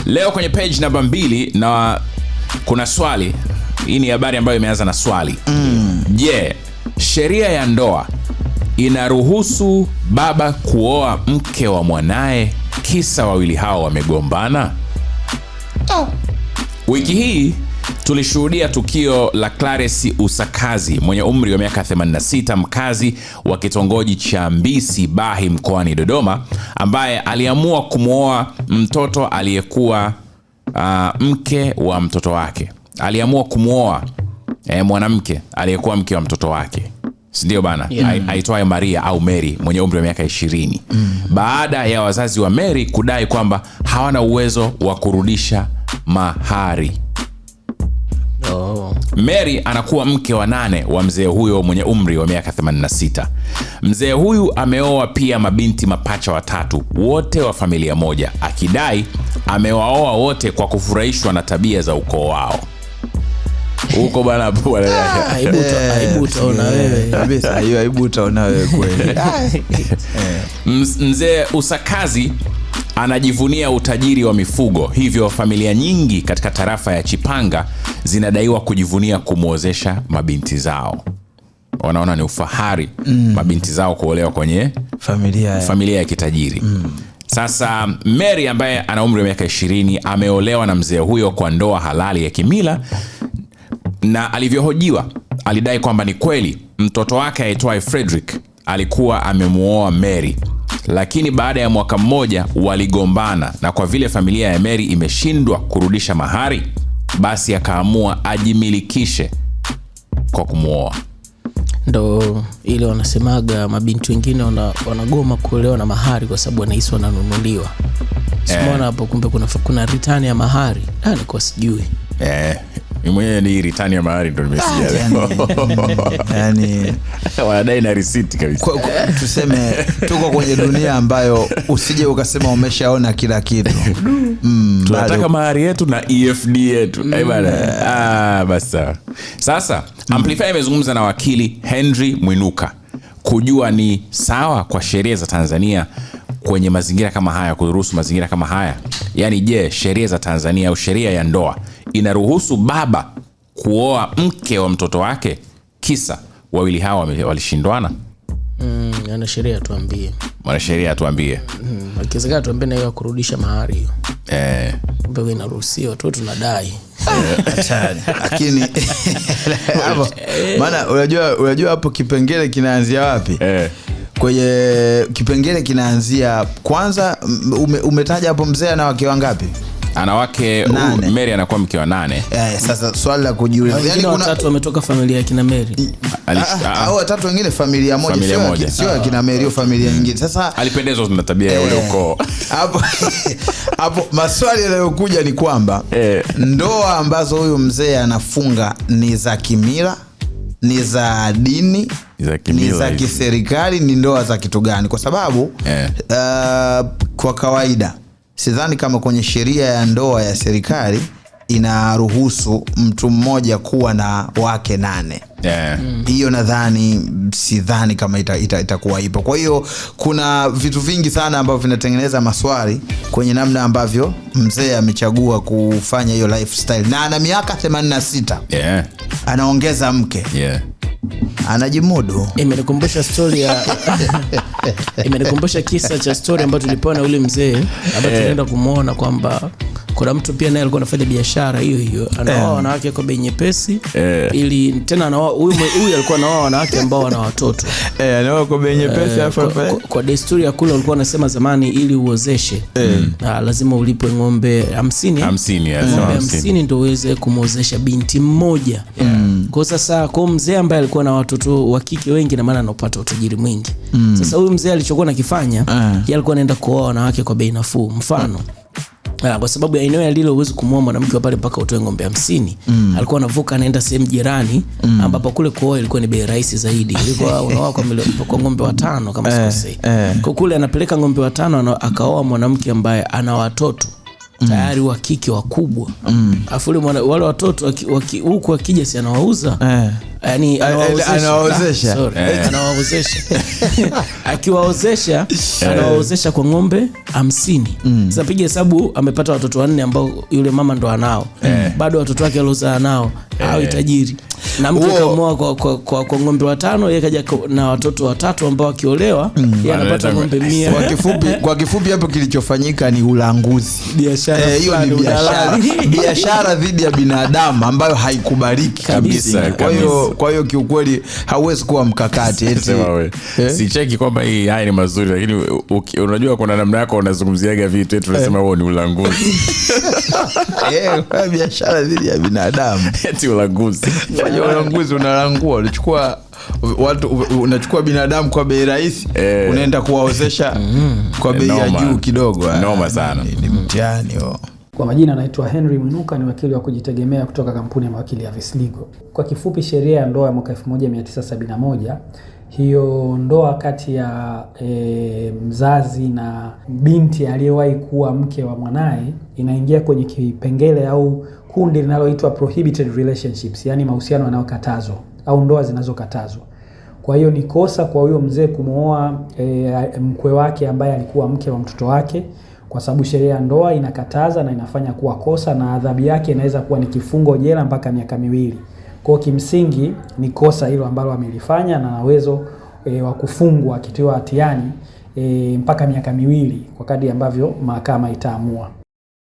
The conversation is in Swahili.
Leo kwenye page namba 2 na kuna swali. Hii ni habari ambayo imeanza na swali. Je, sheria ya ndoa inaruhusu baba kuoa mke wa mwanae kisa wawili hao wamegombana? Wiki hii tulishuhudia tukio la Clarence Usakazi mwenye umri wa miaka 86, mkazi wa kitongoji cha Mbisi Bahi mkoani Dodoma, ambaye aliamua kumwoa mtoto aliyekuwa mke wa mtoto wake. Aliamua kumwoa mwanamke aliyekuwa mke wa mtoto wake. Ndio bana, aitwaye Maria au Mary mwenye umri wa miaka 20. Baada ya wazazi wa Mary kudai kwamba hawana uwezo wa kurudisha mahari. Mary anakuwa mke wa 8 wa mzee huyo mwenye umri wa miaka 86. Mzee huyu ameoa pia mabinti mapacha 3, wote wa familia moja, akidai amewaoa wote kwa kufurahishwa na tabia za ukoo wao. Huko bana aibu utaona wewe kabisa, hiyo aibu utaona wewe kweli. Mzee Usakazi anajivunia utajiri wa mifugo, hivyo familia nyingi katika tarafa ya Chipanga zinadaiwa kujivunia kumuozesha mabinti zao. Wanaona ni ufahari mabinti zao kuolewa kwenye familia ya kitajiri. Sasa Mary ambaye ana umri wa miaka 20 ameolewa na mzee huyo kwa ndoa halali ya kimila, na alivyohojiwa alidai kwamba ni kweli mtoto wake aitwaye Frederick alikuwa amemuoa Mary, lakini baada ya mwaka mmoja waligombana, na kwa vile familia ya Mary imeshindwa kurudisha mahari, basi akaamua ajimilikishe kwa kumuoa. Ndo ile wanasemaga mabinti wengine wanagoma kuolewa na mahari kwa sababu wanahisi wananunuliwa. Simona hapo, kumbe kuna return ya mahari. Nilikuwa sijui. Mwenyewe ni return ya mahari ndo nimesikia. Yani wanadai na receipt kabisa. Tuseme tuko kwenye dunia ambayo usije ukasema umeshaona kila kitu. Tunataka mahari yetu na EFD yetu. Basi. Sasa Amplify imezungumza na wakili Henry Mwinuka kujua ni sawa kwa sheria za Tanzania kwenye mazingira kama haya, kuruhusu mazingira kama haya. Yani je, sheria za Tanzania au sheria ya ndoa inaruhusu baba kuoa mke wa mtoto wake kisa wawili hawa walishindwana? Mwanasheria tuambie. Mwanasheria tuambie. Akiwezekana tuambie na hiyo kurudisha mahari hiyo. Mbona inaruhusiwa tu tunadai. Lakini maana unajua hapo kipengele kinaanzia wapi? Kwenye kipengele kinaanzia kwanza, umetaja hapo mzee ana wake wangapi? Ana wake Mary anakuwa mke wa 8. Sasa swali la kujiuliza, yani kuna 3 wametoka familia ya kina Mary. Au 3 wengine familia moja, sio kina Mary, hiyo familia nyingine. Sasa alipendezwa na tabia ya ule ukoo. Hapo maswali yanayokuja ni kwamba ndoa ambazo huyu mzee anafunga ni za kimila, ni za dini, ni za kiserikali, ni ndoa za kitu gani? Kwa sababu kwa kawaida sidhani kama kwenye sheria ya ndoa ya serikali inaruhusu mtu mmoja kuwa na wake 8. Hiyo sidhani kama itakuwa ipo. Kwa hiyo kuna vitu vingi sana ambavyo vinatengeneza maswali kwenye namna ambavyo mzee amechagua kufanya hiyo lifestyle, na ana miaka 86. Anaongeza mke. Anajimudu. Imenikumbusha story ya imenikumbusha kisa cha story ambayo tulipewa na ule mzee ambaye tunaenda kumuona kwamba kuna mtu pia naye alikuwa anafanya biashara hiyo anaoa wanawake kwa bei nyepesi, ili tena anaoa huyu alikuwa anaoa wanawake ambao wana watoto anaoa kwa bei nyepesi. Kwa desturi ya kule walikuwa wanasema zamani, ili uozeshe lazima ulipwe ng'ombe 50 ndio uweze kumwozesha binti mmoja. Kwa sasa kwa mzee ambaye alikuwa na watoto wa kike wengi, na maana anapata utajiri mwingi. Sasa huyu mzee alichokuwa nakifanya, yeye alikuwa anaenda kuoa wanawake kwa bei nafuu. Mfano, kwa sababu ya eneo ya lile uwezi kumuoa mwanamke pale mpaka utoe ng'ombe 50. Alikuwa anavuka anaenda sehemu jirani ambapo kule kuoa ilikuwa ni bei rahisi zaidi. Ilikuwa unaoa kwa ng'ombe 5 kama sikosei. Kwa kule anapeleka ng'ombe 5 akaoa mwanamke ambaye ana watoto tayari wa kike wakubwa. Afule wale watoto huku akija si anawauza. yani anawaozesha akiwaozesha anawaozesha kwa ng'ombe 50. Sasa piga hesabu, amepata watoto 4 ambao yule mama ndo anao, bado watoto wake aliozaa nao au tajiri, na mke kaomoa kwa ng'ombe 5, yeye kaja na watoto 3 ambao akiolewa yeye anapata ng'ombe 100. Kwa kifupi hapo kilichofanyika ni ulanguzi, biashara. Hiyo ni biashara dhidi ya binadamu ambayo haikubaliki kabisa. Kwa hiyo kiukweli hauwezi kuwa mkakati eti si cheki kwamba hii haya ni mazuri, lakini unajua kuna namna yako unazungumziaga vitu eti unasema wewe ni ulanguzi. Biashara dhidi ya binadamu eti ulanguzi. Fanya ulanguzi, unalangua, unachukua binadamu kwa bei rahisi, unaenda kuwaozesha kwa bei ya juu kidogo. Noma sana. Ni mtihani huo. Kwa majina anaitwa Henry Mwinuka, ni wakili wa kujitegemea kutoka kampuni ya mawakili ya Avis Legal. Kwa kifupi, sheria ya ndoa ya mwaka 1971, hiyo ndoa kati ya mzazi na binti aliyewahi kuwa mke wa mwanae inaingia kwenye kipengele au kundi linaloitwa prohibited relationships, yani mahusiano yanayokatazwa au ndoa zinazokatazwa. Kwa hiyo ni kosa kwa huyo mzee kumooa mkwe wake ambaye alikuwa mke wa mtoto wake, kwa sababu sheria ya ndoa inakataza na inafanya kuwa kosa, na adhabu yake inaweza kuwa ni kifungo jela mpaka miaka 2. Kwa kimsingi ni kosa hilo ambalo amelifanya, na uwezo wa kufungwa akitiwa hatiani mpaka miaka 2 kwa kadri ambavyo mahakama itaamua.